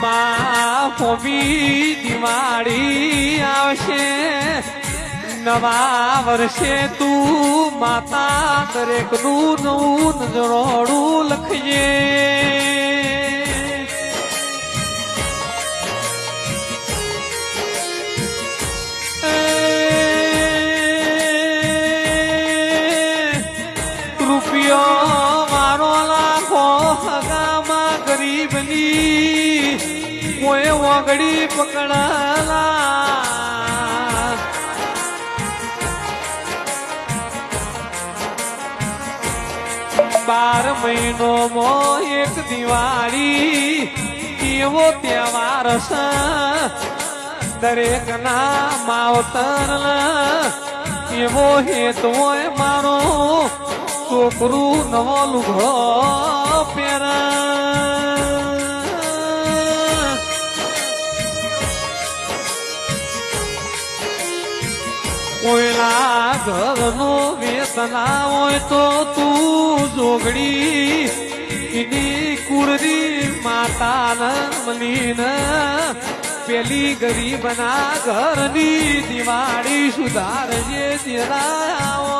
માં હોમી દિવાળી આવશે નવા વર્ષે તું માતા દરેક નું નવું નજરોડું લખજે રૂપિયો મારો લાખો હગામાં ગરીબની કોઈ વગડી પકડાલા 12 મહિનોમાં એક દિવાળી એવો તહેવાર છે દરેક ના માવતર એવો હેત હોય મારો છોકરું નવો લુગડો પહેરા કોઈના ઘરનો વેતના હોય તો તું જોગડી એની કુળની માતા મલીને પેલી ગરીબના ઘરની દિવાળી સુધારજે જરા